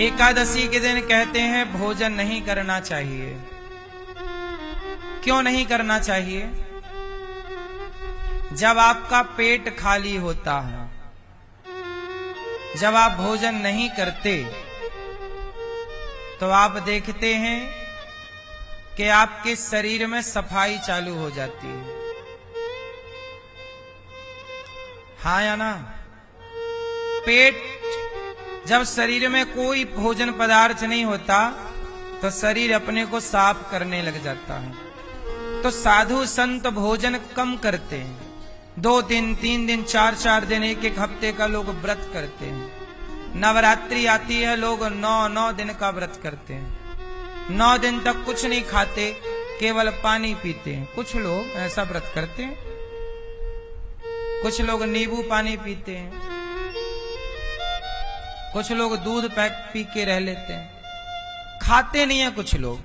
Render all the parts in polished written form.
एकादशी के दिन कहते हैं भोजन नहीं करना चाहिए। क्यों नहीं करना चाहिए? जब आपका पेट खाली होता है, जब आप भोजन नहीं करते, तो आप देखते हैं कि आपके शरीर में सफाई चालू हो जाती है। हाँ या ना? पेट जब शरीर में कोई भोजन पदार्थ नहीं होता तो शरीर अपने को साफ करने लग जाता है। तो साधु संत भोजन कम करते हैं। 2 दिन 3 दिन 4 दिन 1 हफ्ते का लोग व्रत करते हैं। नवरात्रि आती है, लोग 9 दिन का व्रत करते हैं। 9 दिन तक कुछ नहीं खाते, केवल पानी पीते हैं। कुछ लोग ऐसा व्रत करते हैं, कुछ लोग नींबू पानी पीते हैं, कुछ लोग दूध पी के रह लेते हैं, खाते नहीं है कुछ लोग।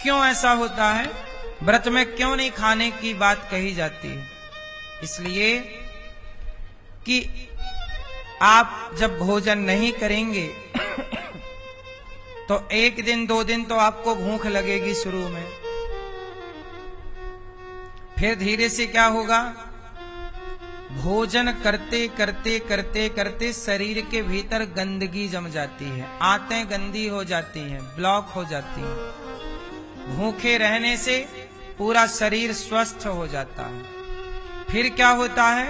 क्यों ऐसा होता है? व्रत में क्यों नहीं खाने की बात कही जाती है? इसलिए कि आप जब भोजन नहीं करेंगे तो 1 दिन 2 दिन तो आपको भूख लगेगी शुरू में, फिर धीरे से क्या होगा? भोजन करते करते करते करते शरीर के भीतर गंदगी जम जाती है, आंतें गंदी हो जाती हैं, ब्लॉक हो जाती हैं। भूखे रहने से पूरा शरीर स्वस्थ हो जाता है। फिर क्या होता है?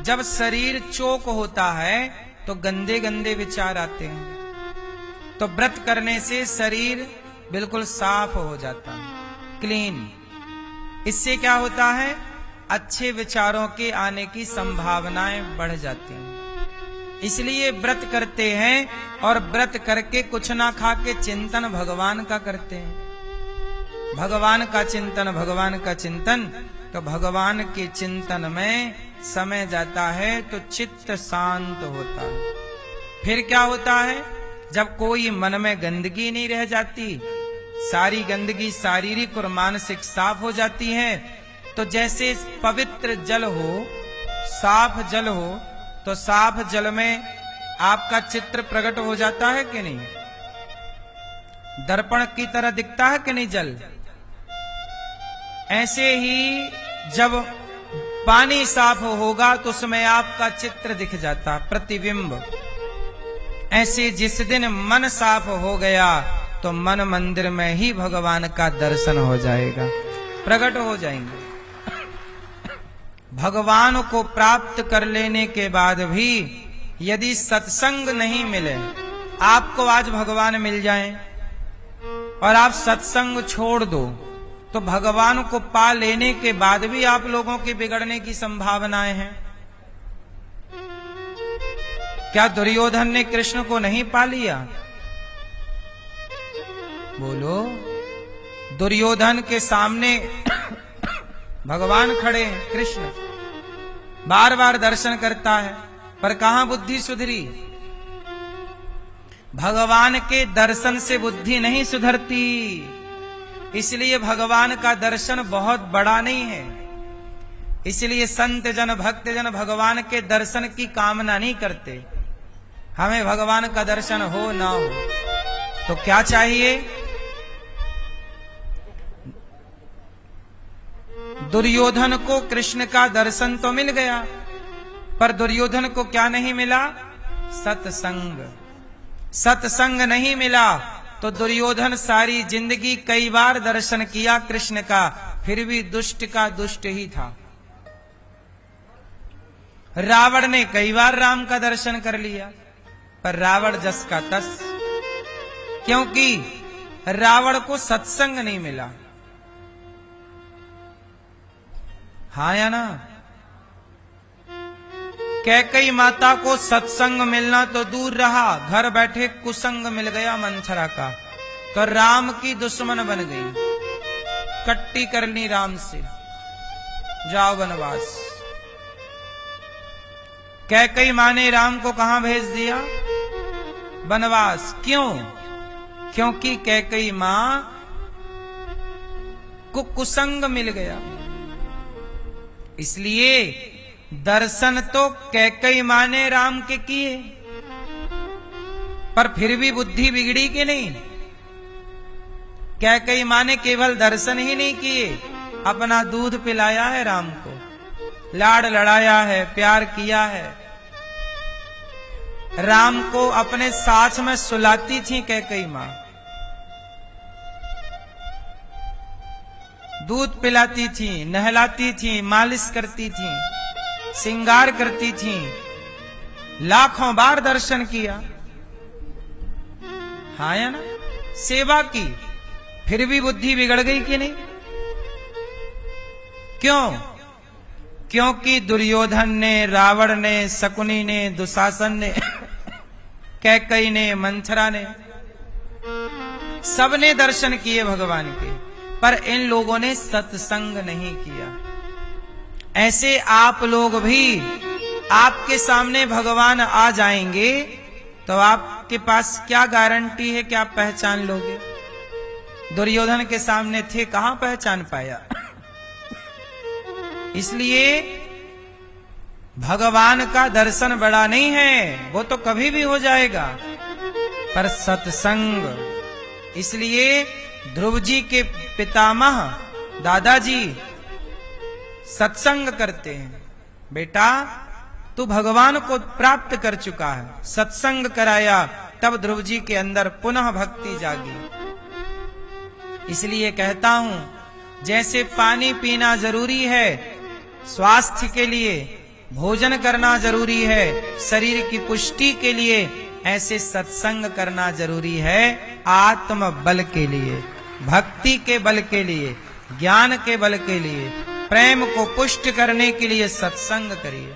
जब शरीर चोक होता है तो गंदे गंदे विचार आते हैं। तो व्रत करने से शरीर बिल्कुल साफ हो जाता है, क्लीन। इससे क्या होता है? अच्छे विचारों के आने की संभावनाएं बढ़ जाती हैं। इसलिए व्रत करते हैं और व्रत करके कुछ ना खा के चिंतन भगवान का करते हैं। भगवान का चिंतन, भगवान का चिंतन। तो भगवान के चिंतन में समय जाता है तो चित्त शांत होता है। फिर क्या होता है? जब कोई मन में गंदगी नहीं रह जाती, सारी गंदगी शारीरिक और मानसिक साफ हो जाती है। तो जैसे पवित्र जल हो, साफ जल हो, तो साफ जल में आपका चित्र प्रकट हो जाता है कि नहीं? दर्पण की तरह दिखता है कि नहीं जल? ऐसे ही जब पानी साफ होगा तो उसमें आपका चित्र दिख जाता, प्रतिबिंब। ऐसे जिस दिन मन साफ हो गया तो मन मंदिर में ही भगवान का दर्शन हो जाएगा, प्रकट हो जाएंगे। भगवान को प्राप्त कर लेने के बाद भी यदि सत्संग नहीं मिले, आपको आज भगवान मिल जाएं और आप सत्संग छोड़ दो, तो भगवान को पा लेने के बाद भी आप लोगों के बिगड़ने की संभावनाएं हैं। क्या दुर्योधन ने कृष्ण को नहीं पा लिया? बोलो। दुर्योधन के सामने भगवान खड़े हैं, कृष्ण बार बार दर्शन करता है, पर कहां बुद्धि सुधरी? भगवान के दर्शन से बुद्धि नहीं सुधरती। इसलिए भगवान का दर्शन बहुत बड़ा नहीं है। इसलिए संत जन, भक्त जन भगवान के दर्शन की कामना नहीं करते। हमें भगवान का दर्शन हो ना हो तो क्या चाहिए? दुर्योधन को कृष्ण का दर्शन तो मिल गया, पर दुर्योधन को क्या नहीं मिला? सत्संग। सत्संग नहीं मिला तो दुर्योधन सारी जिंदगी कई बार दर्शन किया कृष्ण का, फिर भी दुष्ट का दुष्ट ही था। रावण ने कई बार राम का दर्शन कर लिया, पर रावण जस का तस, क्योंकि रावण को सत्संग नहीं मिला। हाँ या ना? कैकई माता को सत्संग मिलना तो दूर रहा, घर बैठे कुसंग मिल गया मंथरा का, तो राम की दुश्मन बन गई, कट्टी करनी राम से, जाओ वनवास। कैकई माँ ने राम को कहां भेज दिया? वनवास। क्यों? क्योंकि कैकई मां को कुसंग मिल गया। इसलिए दर्शन तो कैकई मां ने राम के किए, पर फिर भी बुद्धि बिगड़ी कि नहीं? कैकेयी माँ ने केवल दर्शन ही नहीं किए, अपना दूध पिलाया है राम को, लाड़ लड़ाया है, प्यार किया है। राम को अपने साथ में सुलाती थी कैकेयी माँ, दूध पिलाती थी, नहलाती थी, मालिश करती थी, श्रृंगार करती थी, लाखों बार दर्शन किया, हाँ या ना, सेवा की, फिर भी बुद्धि बिगड़ गई कि नहीं? क्यों? क्योंकि दुर्योधन ने, रावण ने, शकुनी ने, दुशासन ने, कैकेयी ने, मंथरा ने, सबने दर्शन किए भगवान के, पर इन लोगों ने सत्संग नहीं किया। ऐसे आप लोग भी, आपके सामने भगवान आ जाएंगे तो आपके पास क्या गारंटी है कि आप पहचान लोगे? दुर्योधन के सामने थे, कहां पहचान पाया? इसलिए भगवान का दर्शन बड़ा नहीं है, वो तो कभी भी हो जाएगा, पर सत्संग। इसलिए ध्रुव जी के पितामह दादाजी सत्संग करते हैं। बेटा, तू भगवान को प्राप्त कर चुका है, सत्संग कराया, तब ध्रुव जी के अंदर पुनः भक्ति जागी। इसलिए कहता हूं, जैसे पानी पीना जरूरी है स्वास्थ्य के लिए, भोजन करना जरूरी है शरीर की पुष्टि के लिए, ऐसे सत्संग करना जरूरी है आत्म बल के लिए, भक्ति के बल के लिए, ज्ञान के बल के लिए, प्रेम को पुष्ट करने के लिए सत्संग करिए।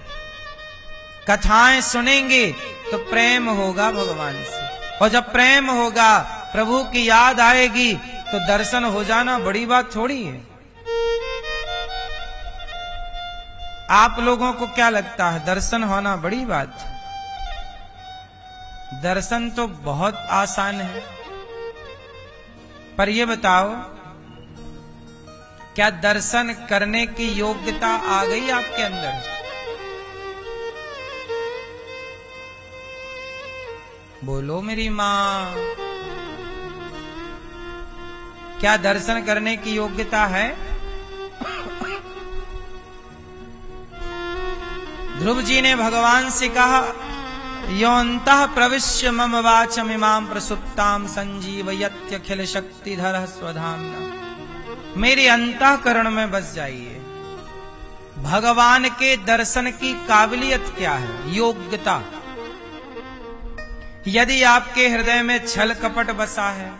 कथाएं सुनेंगे तो प्रेम होगा भगवान से, और जब प्रेम होगा, प्रभु की याद आएगी, तो दर्शन हो जाना बड़ी बात थोड़ी है। आप लोगों को क्या लगता है दर्शन होना बड़ी बात है? दर्शन तो बहुत आसान है, पर ये बताओ, क्या दर्शन करने की योग्यता आ गई आपके अंदर? बोलो मेरी मां, क्या दर्शन करने की योग्यता है? ध्रुव जी ने भगवान से कहा, योऽन्तः प्रविश्य मम वाचमिमां प्रसुप्तां संजीवयत्यखिल शक्तिधरः स्वधाम्ना। मेरे अंतःकरण में बस जाइए। भगवान के दर्शन की काबिलियत क्या है, योग्यता? यदि आपके हृदय में छल कपट बसा है,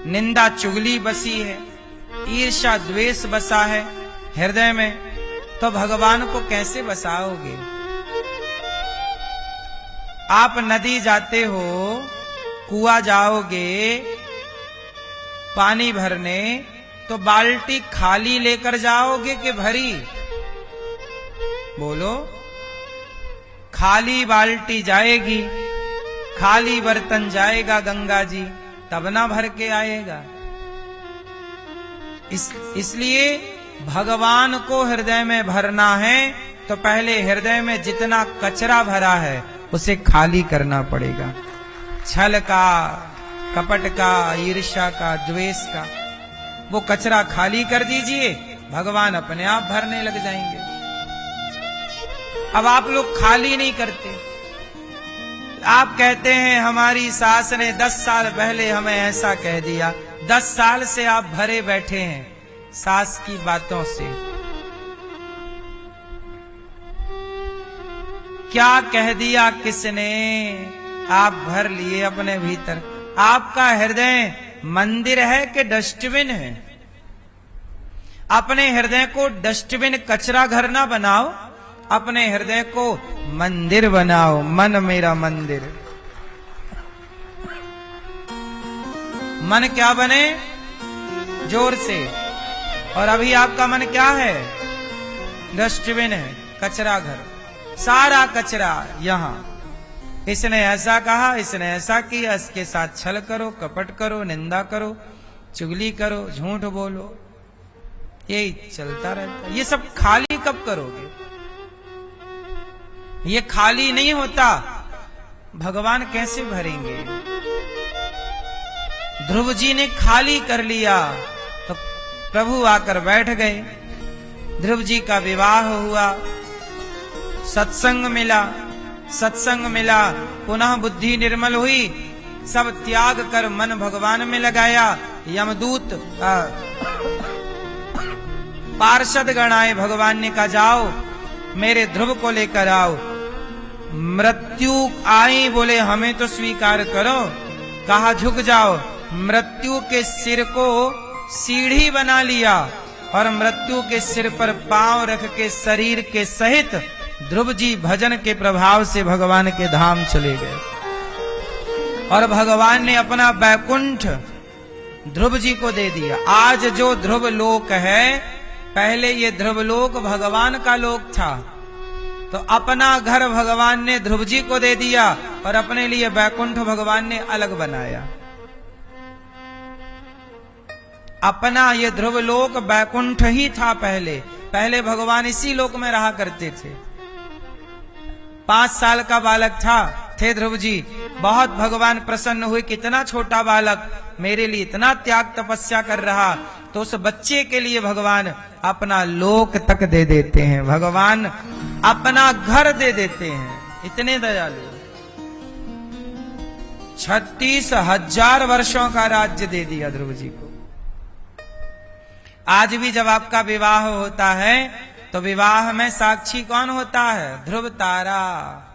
निंदा चुगली बसी है, ईर्ष्या द्वेष बसा है हृदय में, तो भगवान को कैसे बसाओगे? आप नदी जाते हो, कुआं जाओगे पानी भरने, तो बाल्टी खाली लेकर जाओगे कि भरी? बोलो। खाली बाल्टी जाएगी, खाली बर्तन जाएगा गंगा जी, तब ना भर के आएगा। इसलिए भगवान को हृदय में भरना है तो पहले हृदय में जितना कचरा भरा है उसे खाली करना पड़ेगा। छल का, कपट का, ईर्ष्या का, द्वेष का, वो कचरा खाली कर दीजिए, भगवान अपने आप भरने लग जाएंगे। अब आप लोग खाली नहीं करते। आप कहते हैं हमारी सास ने 10 साल पहले हमें ऐसा कह दिया। 10 साल से आप भरे बैठे हैं सास की बातों से। क्या कह दिया किसने, आप भर लिए अपने भीतर। आपका हृदय मंदिर है कि डस्टबिन है? अपने हृदय को डस्टबिन, कचरा घर ना बनाओ, अपने हृदय को मंदिर बनाओ। मन मेरा मंदिर। मन क्या बने? जोर से। और अभी आपका मन क्या है? डस्टबिन है, कचरा घर, सारा कचरा यहां। इसने ऐसा कहा, इसने ऐसा किया, इसके साथ छल करो, कपट करो, निंदा करो, चुगली करो, झूठ बोलो, यही चलता रहता। ये सब खाली कब करोगे? ये खाली नहीं होता भगवान कैसे भरेंगे। ध्रुव जी ने खाली कर लिया तो प्रभु आकर बैठ गए। ध्रुव जी का विवाह हुआ, सत्संग मिला, पुनः बुद्धि निर्मल हुई, सब त्याग कर मन भगवान में लगाया। यमदूत पार्षद गण आए, भगवान ने कहा जाओ मेरे ध्रुव को लेकर आओ। मृत्यु आई, बोले हमें तो स्वीकार करो। कहा झुक जाओ। मृत्यु के सिर को सीढ़ी बना लिया और मृत्यु के सिर पर पांव रख के शरीर के सहित ध्रुव जी भजन के प्रभाव से भगवान के धाम चले गए। और भगवान ने अपना बैकुंठ ध्रुव जी को दे दिया। आज जो ध्रुव लोक है, पहले ये ध्रुव लोक भगवान का लोक था, तो अपना घर भगवान ने ध्रुव जी को दे दिया और अपने लिए बैकुंठ भगवान ने अलग बनाया। अपना ये ध्रुव लोक बैकुंठ ही था पहले भगवान इसी लोक में रहा करते थे। 5 साल का बालक थे ध्रुव जी। बहुत भगवान प्रसन्न हुए, कितना छोटा बालक मेरे लिए इतना त्याग तपस्या कर रहा, तो उस बच्चे के लिए भगवान अपना लोक तक दे देते हैं, भगवान अपना घर दे देते हैं, इतने दयालु। 36,000 वर्षों का राज्य दे दिया ध्रुव जी को। आज भी जब आपका विवाह होता है तो विवाह में साक्षी कौन होता है? ध्रुव तारा।